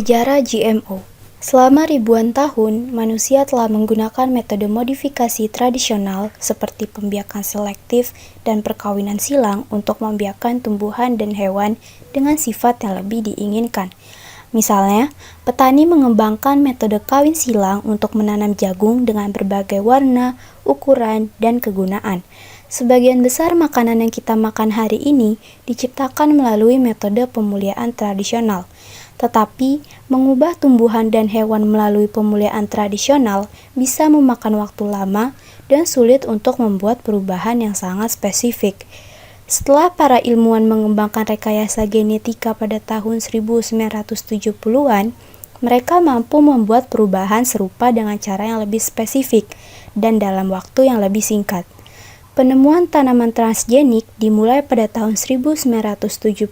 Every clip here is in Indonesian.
Sejarah GMO. Selama ribuan tahun, manusia telah menggunakan metode modifikasi tradisional seperti pembiakan selektif dan perkawinan silang untuk membiarkan tumbuhan dan hewan dengan sifat yang lebih diinginkan. Misalnya, petani mengembangkan metode kawin silang untuk menanam jagung dengan berbagai warna, ukuran, dan kegunaan. Sebagian besar makanan yang kita makan hari ini diciptakan melalui metode pemuliaan tradisional. Tetapi, mengubah tumbuhan dan hewan melalui pemuliaan tradisional bisa memakan waktu lama dan sulit untuk membuat perubahan yang sangat spesifik. Setelah para ilmuwan mengembangkan rekayasa genetika pada tahun 1970-an, mereka mampu membuat perubahan serupa dengan cara yang lebih spesifik dan dalam waktu yang lebih singkat. Penemuan tanaman transgenik dimulai pada tahun 1977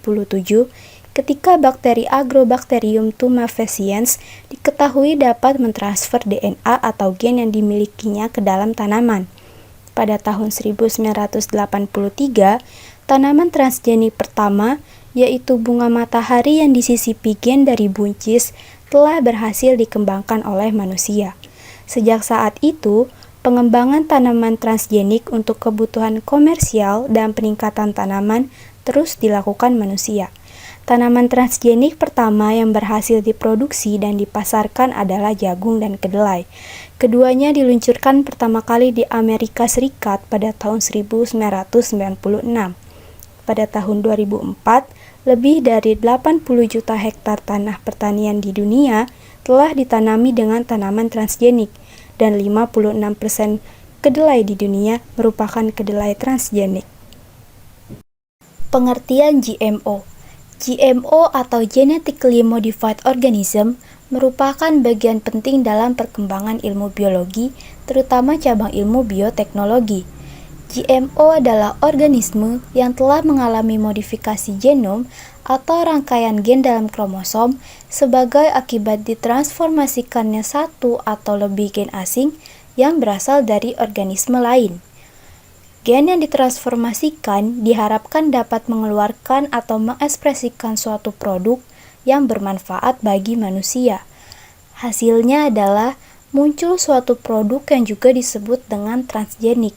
ketika bakteri Agrobacterium tumefaciens diketahui dapat mentransfer DNA atau gen yang dimilikinya ke dalam tanaman. Pada tahun 1983, tanaman transgenik pertama, yaitu bunga matahari yang disisipi gen dari buncis, telah berhasil dikembangkan oleh manusia. Sejak saat itu, pengembangan tanaman transgenik untuk kebutuhan komersial dan peningkatan tanaman terus dilakukan manusia. Tanaman transgenik pertama yang berhasil diproduksi dan dipasarkan adalah jagung dan kedelai. Keduanya diluncurkan pertama kali di Amerika Serikat pada tahun 1996. Pada tahun 2004, lebih dari 80 juta hektar tanah pertanian di dunia telah ditanami dengan tanaman transgenik, dan 56% kedelai di dunia merupakan kedelai transgenik. Pengertian GMO. GMO atau Genetically Modified Organism merupakan bagian penting dalam perkembangan ilmu biologi, terutama cabang ilmu bioteknologi. GMO adalah organisme yang telah mengalami modifikasi genom atau rangkaian gen dalam kromosom sebagai akibat ditransformasikannya satu atau lebih gen asing yang berasal dari organisme lain. Gen yang ditransformasikan diharapkan dapat mengeluarkan atau mengekspresikan suatu produk yang bermanfaat bagi manusia. Hasilnya adalah muncul suatu produk yang juga disebut dengan transgenik.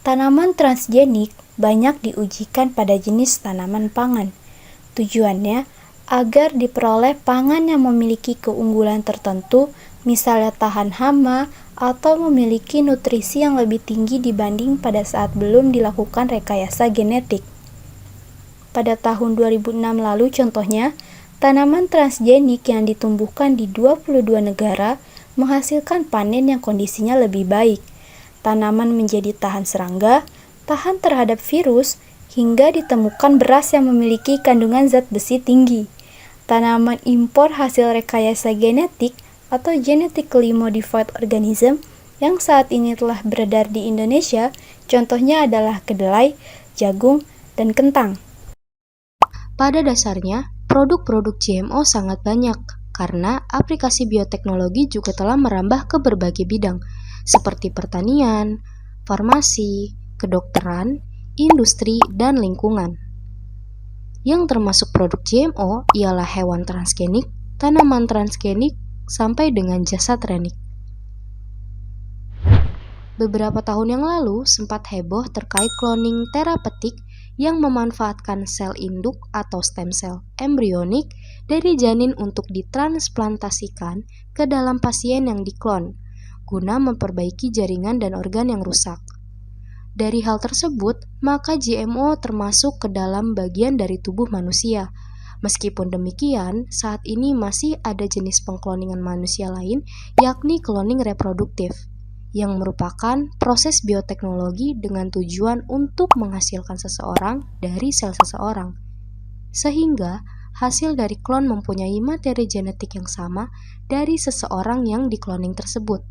Tanaman transgenik banyak diujikan pada jenis tanaman pangan. Tujuannya agar diperoleh pangan yang memiliki keunggulan tertentu, misalnya tahan hama, atau memiliki nutrisi yang lebih tinggi dibanding pada saat belum dilakukan rekayasa genetik. Pada tahun 2006 lalu contohnya, tanaman transgenik yang ditumbuhkan di 22 negara menghasilkan panen yang kondisinya lebih baik. Tanaman menjadi tahan serangga, tahan terhadap virus, hingga ditemukan beras yang memiliki kandungan zat besi tinggi. Tanaman impor hasil rekayasa genetik atau Genetically Modified Organism yang saat ini telah beredar di Indonesia, contohnya adalah kedelai, jagung, dan kentang. Pada dasarnya, produk-produk GMO sangat banyak karena aplikasi bioteknologi juga telah merambah ke berbagai bidang seperti pertanian, farmasi, kedokteran, industri, dan lingkungan. Yang termasuk produk GMO ialah hewan transgenik, tanaman transgenik, sampai dengan jasad renik. Beberapa tahun yang lalu sempat heboh terkait cloning terapeutik yang memanfaatkan sel induk atau stem cell embrionik dari janin untuk ditransplantasikan ke dalam pasien yang diklon, guna memperbaiki jaringan dan organ yang rusak. Dari hal tersebut, maka GMO termasuk ke dalam bagian dari tubuh manusia. Meskipun demikian, saat ini masih ada jenis pengkloningan manusia lain, yakni cloning reproduktif, yang merupakan proses bioteknologi dengan tujuan untuk menghasilkan seseorang dari sel seseorang. Sehingga, hasil dari klon mempunyai materi genetik yang sama dari seseorang yang dikloning tersebut.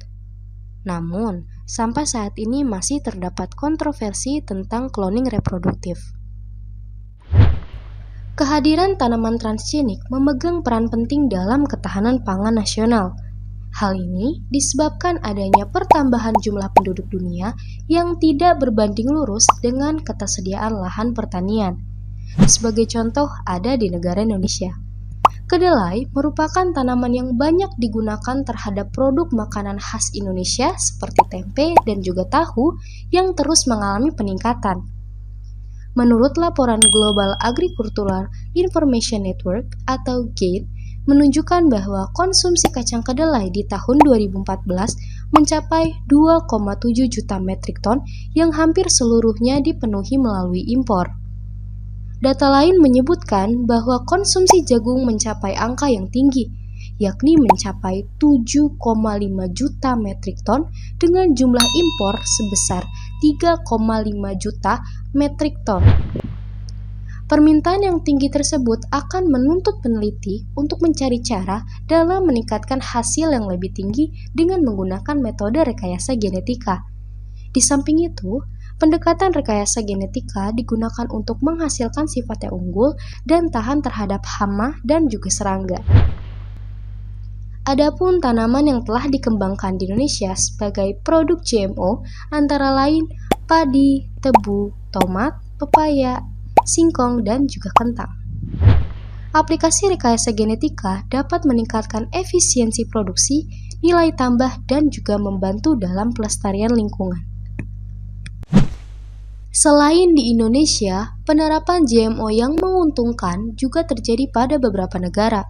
Namun, sampai saat ini masih terdapat kontroversi tentang cloning reproduktif. Kehadiran tanaman transgenik memegang peran penting dalam ketahanan pangan nasional. Hal ini disebabkan adanya pertambahan jumlah penduduk dunia yang tidak berbanding lurus dengan ketersediaan lahan pertanian. Sebagai contoh, ada di negara Indonesia. Kedelai merupakan tanaman yang banyak digunakan terhadap produk makanan khas Indonesia seperti tempe dan juga tahu yang terus mengalami peningkatan. Menurut laporan Global Agricultural Information Network atau GATE, menunjukkan bahwa konsumsi kacang kedelai di tahun 2014 mencapai 2,7 juta metrik ton yang hampir seluruhnya dipenuhi melalui impor. Data lain menyebutkan bahwa konsumsi jagung mencapai angka yang tinggi, yakni mencapai 7,5 juta metrik ton dengan jumlah impor sebesar 3,5 juta metrik ton. Permintaan yang tinggi tersebut akan menuntut peneliti untuk mencari cara dalam meningkatkan hasil yang lebih tinggi dengan menggunakan metode rekayasa genetika. Di samping itu, pendekatan rekayasa genetika digunakan untuk menghasilkan sifat yang unggul dan tahan terhadap hama dan juga serangga. Adapun tanaman yang telah dikembangkan di Indonesia sebagai produk GMO antara lain padi, tebu, tomat, pepaya, singkong, dan juga kentang. Aplikasi rekayasa genetika dapat meningkatkan efisiensi produksi, nilai tambah, dan juga membantu dalam pelestarian lingkungan. Selain di Indonesia, penerapan GMO yang menguntungkan juga terjadi pada beberapa negara,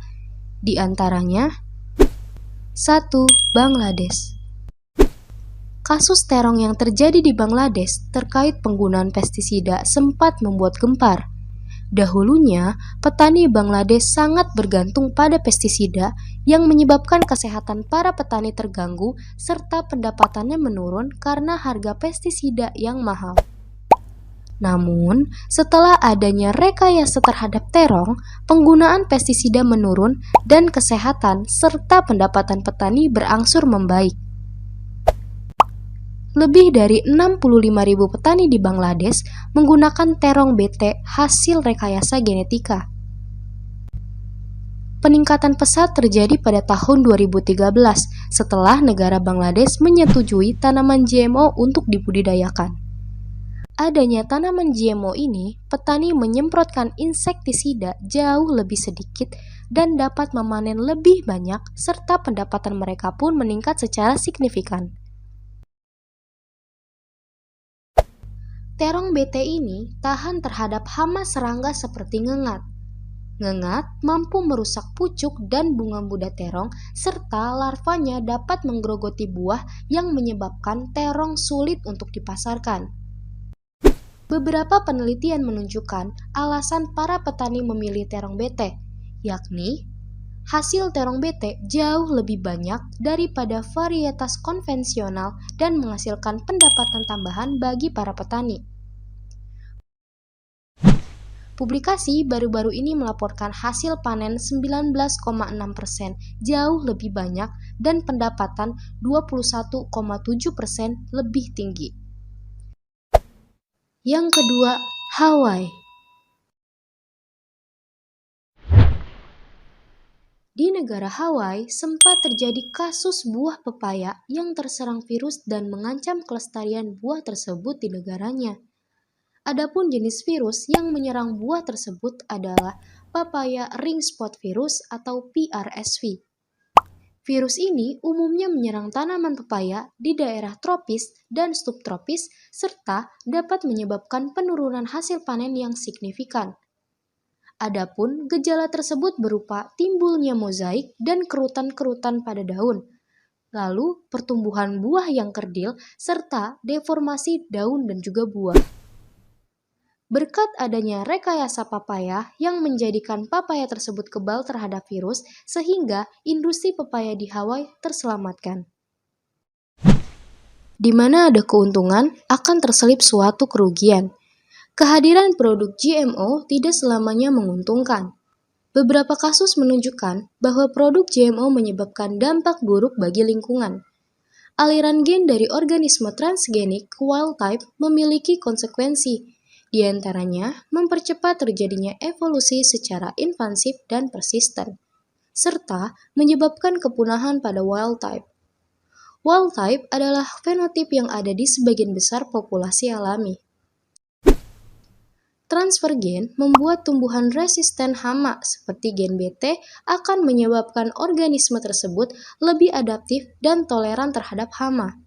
di antaranya 1. Bangladesh. Kasus terong yang terjadi di Bangladesh terkait penggunaan pestisida sempat membuat gempar. Dahulunya, petani Bangladesh sangat bergantung pada pestisida yang menyebabkan kesehatan para petani terganggu serta pendapatannya menurun karena harga pestisida yang mahal. Namun, setelah adanya rekayasa terhadap terong, penggunaan pestisida menurun dan kesehatan serta pendapatan petani berangsur membaik. Lebih dari 65.000 petani di Bangladesh menggunakan terong BT hasil rekayasa genetika. Peningkatan pesat terjadi pada tahun 2013 setelah negara Bangladesh menyetujui tanaman GMO untuk dibudidayakan. Adanya tanaman GMO ini, petani menyemprotkan insektisida jauh lebih sedikit dan dapat memanen lebih banyak serta pendapatan mereka pun meningkat secara signifikan. Terong BT ini tahan terhadap hama serangga seperti ngengat. Ngengat mampu merusak pucuk dan bunga muda terong serta larvanya dapat menggerogoti buah yang menyebabkan terong sulit untuk dipasarkan. Beberapa penelitian menunjukkan alasan para petani memilih terong BT, yakni hasil terong BT jauh lebih banyak daripada varietas konvensional dan menghasilkan pendapatan tambahan bagi para petani. Publikasi baru-baru ini melaporkan hasil panen 19,6%, jauh lebih banyak dan pendapatan 21,7% lebih tinggi. Yang kedua, Hawaii. Di negara Hawaii sempat terjadi kasus buah pepaya yang terserang virus dan mengancam kelestarian buah tersebut di negaranya. Adapun jenis virus yang menyerang buah tersebut adalah papaya ring spot virus atau PRSV. Virus ini umumnya menyerang tanaman pepaya di daerah tropis dan subtropis serta dapat menyebabkan penurunan hasil panen yang signifikan. Adapun gejala tersebut berupa timbulnya mozaik dan kerutan-kerutan pada daun, lalu pertumbuhan buah yang kerdil serta deformasi daun dan juga buah. Berkat adanya rekayasa papaya yang menjadikan papaya tersebut kebal terhadap virus sehingga industri pepaya di Hawaii terselamatkan. Di mana ada keuntungan akan terselip suatu kerugian. Kehadiran produk GMO tidak selamanya menguntungkan. Beberapa kasus menunjukkan bahwa produk GMO menyebabkan dampak buruk bagi lingkungan. Aliran gen dari organisme transgenik wild type memiliki konsekuensi. Di antaranya, mempercepat terjadinya evolusi secara invasif dan persisten, serta menyebabkan kepunahan pada wild type. Wild type adalah fenotip yang ada di sebagian besar populasi alami. Transfer gen membuat tumbuhan resisten hama seperti gen BT akan menyebabkan organisme tersebut lebih adaptif dan toleran terhadap hama,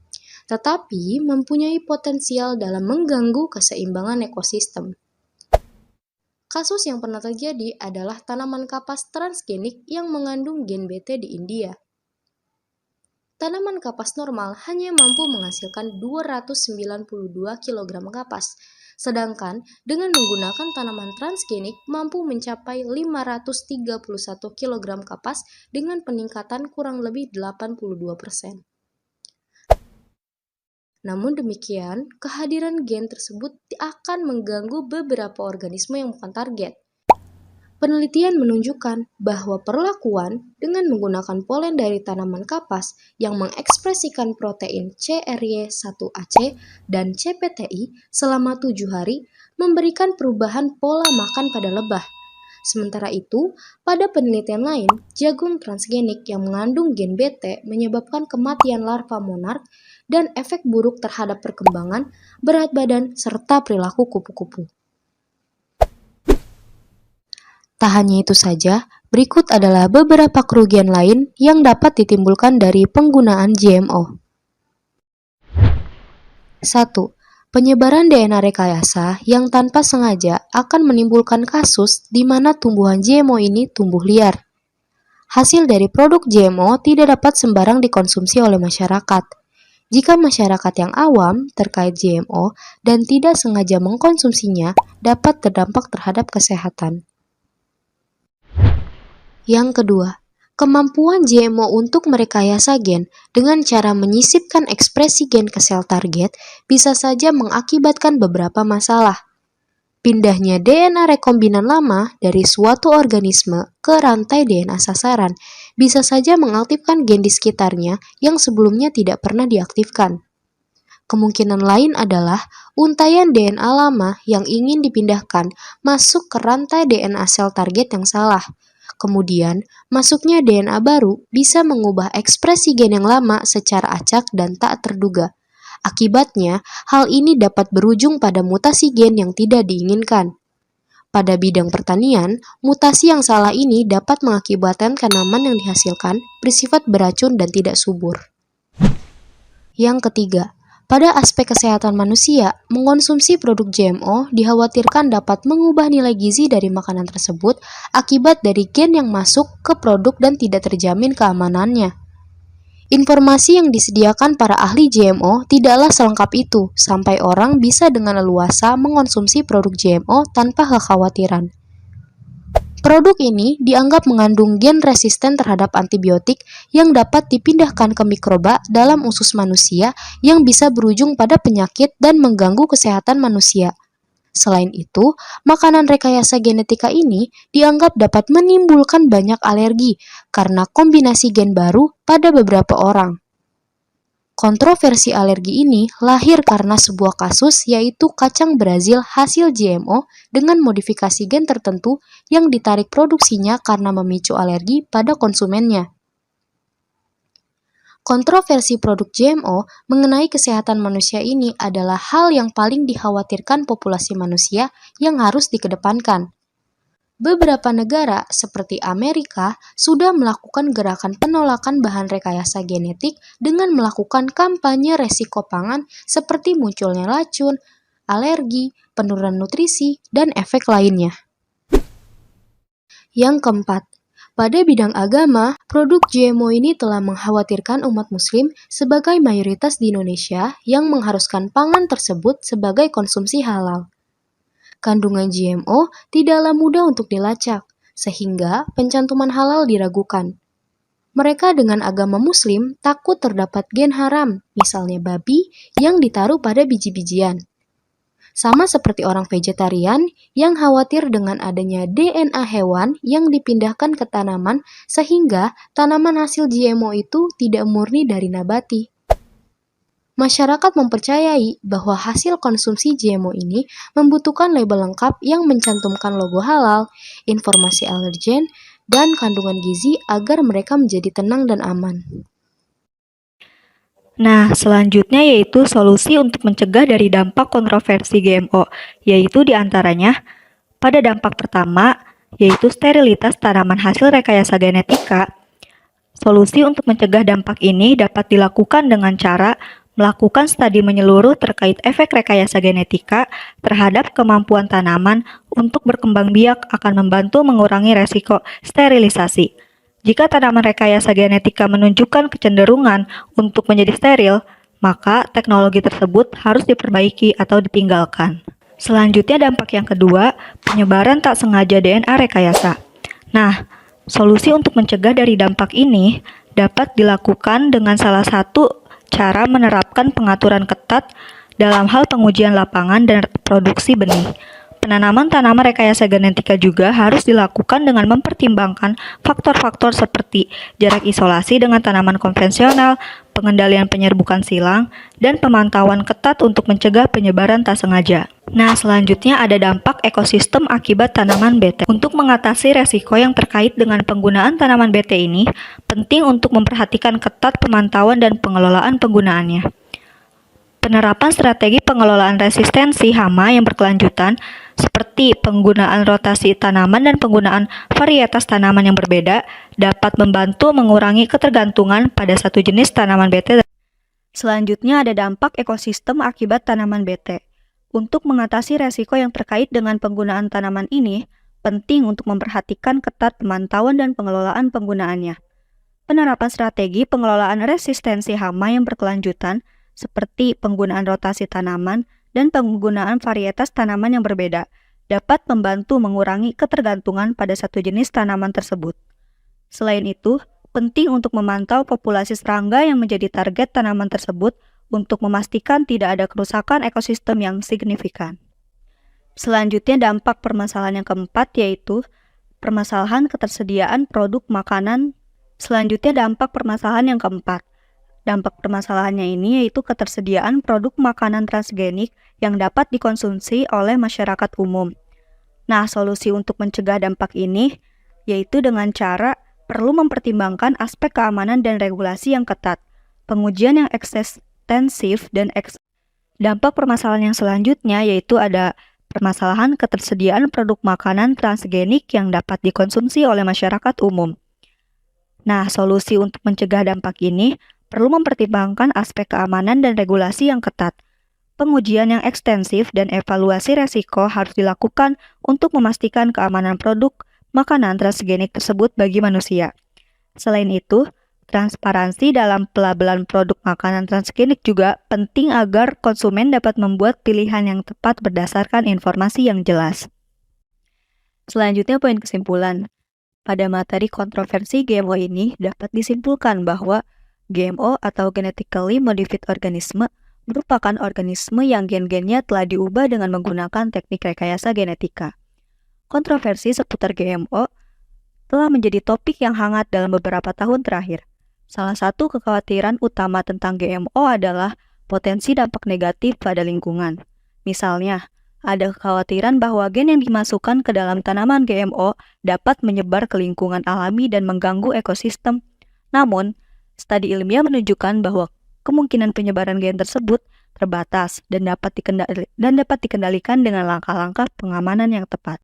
tetapi mempunyai potensial dalam mengganggu keseimbangan ekosistem. Kasus yang pernah terjadi adalah tanaman kapas transgenik yang mengandung gen BT di India. Tanaman kapas normal hanya mampu menghasilkan 292 kg kapas, sedangkan dengan menggunakan tanaman transgenik mampu mencapai 531 kg kapas dengan peningkatan kurang lebih 82%. Namun demikian, kehadiran gen tersebut akan mengganggu beberapa organisme yang bukan target. Penelitian menunjukkan bahwa perlakuan dengan menggunakan polen dari tanaman kapas yang mengekspresikan protein CRY1AC dan CPTI selama 7 hari memberikan perubahan pola makan pada lebah. Sementara itu, pada penelitian lain, jagung transgenik yang mengandung gen BT menyebabkan kematian larva monark dan efek buruk terhadap perkembangan, berat badan, serta perilaku kupu-kupu. Tak hanya itu saja, berikut adalah beberapa kerugian lain yang dapat ditimbulkan dari penggunaan GMO. 1. Penyebaran DNA rekayasa yang tanpa sengaja akan menimbulkan kasus di mana tumbuhan GMO ini tumbuh liar. Hasil dari produk GMO tidak dapat sembarang dikonsumsi oleh masyarakat. Jika masyarakat yang awam terkait GMO dan tidak sengaja mengkonsumsinya, dapat terdampak terhadap kesehatan. Yang kedua, kemampuan GMO untuk merekayasa gen dengan cara menyisipkan ekspresi gen ke sel target bisa saja mengakibatkan beberapa masalah. Pindahnya DNA rekombinan lama dari suatu organisme ke rantai DNA sasaran bisa saja mengaktifkan gen di sekitarnya yang sebelumnya tidak pernah diaktifkan. Kemungkinan lain adalah untaian DNA lama yang ingin dipindahkan masuk ke rantai DNA sel target yang salah. Kemudian, masuknya DNA baru bisa mengubah ekspresi gen yang lama secara acak dan tak terduga. Akibatnya, hal ini dapat berujung pada mutasi gen yang tidak diinginkan. Pada bidang pertanian, mutasi yang salah ini dapat mengakibatkan tanaman yang dihasilkan bersifat beracun dan tidak subur. Yang ketiga, pada aspek kesehatan manusia, mengonsumsi produk GMO dikhawatirkan dapat mengubah nilai gizi dari makanan tersebut akibat dari gen yang masuk ke produk dan tidak terjamin keamanannya. Informasi yang disediakan para ahli GMO tidaklah selengkap itu, sampai orang bisa dengan leluasa mengonsumsi produk GMO tanpa kekhawatiran. Produk ini dianggap mengandung gen resisten terhadap antibiotik yang dapat dipindahkan ke mikroba dalam usus manusia yang bisa berujung pada penyakit dan mengganggu kesehatan manusia. Selain itu, makanan rekayasa genetika ini dianggap dapat menimbulkan banyak alergi karena kombinasi gen baru pada beberapa orang. Kontroversi alergi ini lahir karena sebuah kasus yaitu kacang Brazil hasil GMO dengan modifikasi gen tertentu yang ditarik produksinya karena memicu alergi pada konsumennya. Kontroversi produk GMO mengenai kesehatan manusia ini adalah hal yang paling dikhawatirkan populasi manusia yang harus dikedepankan. Beberapa negara seperti Amerika sudah melakukan gerakan penolakan bahan rekayasa genetik dengan melakukan kampanye resiko pangan seperti munculnya racun, alergi, penurunan nutrisi, dan efek lainnya. Yang keempat, pada bidang agama, produk GMO ini telah mengkhawatirkan umat muslim sebagai mayoritas di Indonesia yang mengharuskan pangan tersebut sebagai konsumsi halal. Kandungan GMO tidaklah mudah untuk dilacak, sehingga pencantuman halal diragukan. Mereka dengan agama muslim takut terdapat gen haram, misalnya babi, yang ditaruh pada biji-bijian. Sama seperti orang vegetarian yang khawatir dengan adanya DNA hewan yang dipindahkan ke tanaman sehingga tanaman hasil GMO itu tidak murni dari nabati. Masyarakat mempercayai bahwa hasil konsumsi GMO ini membutuhkan label lengkap yang mencantumkan logo halal, informasi alergen, dan kandungan gizi agar mereka menjadi tenang dan aman. Nah, selanjutnya yaitu solusi untuk mencegah dari dampak kontroversi GMO, yaitu diantaranya pada dampak pertama, yaitu sterilitas tanaman hasil rekayasa genetika. Solusi untuk mencegah dampak ini dapat dilakukan dengan cara melakukan studi menyeluruh terkait efek rekayasa genetika terhadap kemampuan tanaman untuk berkembang biak akan membantu mengurangi resiko sterilisasi. Jika tanaman rekayasa genetika menunjukkan kecenderungan untuk menjadi steril, maka teknologi tersebut harus diperbaiki atau ditinggalkan. Selanjutnya dampak yang kedua, penyebaran tak sengaja DNA rekayasa. Nah, solusi untuk mencegah dari dampak ini dapat dilakukan dengan salah satu cara menerapkan pengaturan ketat dalam hal pengujian lapangan dan produksi benih. Penanaman tanaman rekayasa genetika juga harus dilakukan dengan mempertimbangkan faktor-faktor seperti jarak isolasi dengan tanaman konvensional, pengendalian penyerbukan silang, dan pemantauan ketat untuk mencegah penyebaran tak sengaja. Nah, selanjutnya ada dampak ekosistem akibat tanaman BT. Untuk mengatasi resiko yang terkait dengan penggunaan tanaman BT ini, penting untuk memperhatikan ketat pemantauan dan pengelolaan penggunaannya. Penerapan strategi pengelolaan resistensi hama yang berkelanjutan seperti penggunaan rotasi tanaman dan penggunaan varietas tanaman yang berbeda dapat membantu mengurangi ketergantungan pada satu jenis tanaman BT. Selanjutnya ada dampak ekosistem akibat tanaman BT. Untuk mengatasi resiko yang terkait dengan penggunaan tanaman ini, penting untuk memperhatikan ketat pemantauan dan pengelolaan penggunaannya. Penerapan strategi pengelolaan resistensi hama yang berkelanjutan seperti penggunaan rotasi tanaman dan penggunaan varietas tanaman yang berbeda, dapat membantu mengurangi ketergantungan pada satu jenis tanaman tersebut. Selain itu, penting untuk memantau populasi serangga yang menjadi target tanaman tersebut untuk memastikan tidak ada kerusakan ekosistem yang signifikan. Selanjutnya dampak permasalahan yang keempat yaitu permasalahan ketersediaan produk makanan. Dampak permasalahannya ini yaitu ketersediaan produk makanan transgenik yang dapat dikonsumsi oleh masyarakat umum. Nah, solusi untuk mencegah dampak ini yaitu dengan cara perlu mempertimbangkan aspek keamanan dan regulasi yang ketat, pengujian yang ekstensif dan dampak permasalahan yang selanjutnya yaitu ada permasalahan ketersediaan produk makanan transgenik yang dapat dikonsumsi oleh masyarakat umum. Nah, solusi untuk mencegah dampak ini perlu mempertimbangkan aspek keamanan dan regulasi yang ketat. Pengujian yang ekstensif dan evaluasi resiko harus dilakukan untuk memastikan keamanan produk makanan transgenik tersebut bagi manusia. Selain itu, transparansi dalam pelabelan produk makanan transgenik juga penting agar konsumen dapat membuat pilihan yang tepat berdasarkan informasi yang jelas. Selanjutnya poin kesimpulan. Pada materi kontroversi GMO ini dapat disimpulkan bahwa GMO atau Genetically Modified Organism merupakan organisme yang gen-gennya telah diubah dengan menggunakan teknik rekayasa genetika. Kontroversi seputar GMO telah menjadi topik yang hangat dalam beberapa tahun terakhir. Salah satu kekhawatiran utama tentang GMO adalah potensi dampak negatif pada lingkungan. Misalnya, ada kekhawatiran bahwa gen yang dimasukkan ke dalam tanaman GMO dapat menyebar ke lingkungan alami dan mengganggu ekosistem. Namun, studi ilmiah menunjukkan bahwa kemungkinan penyebaran gen tersebut terbatas dan dapat dikendalikan dengan langkah-langkah pengamanan yang tepat.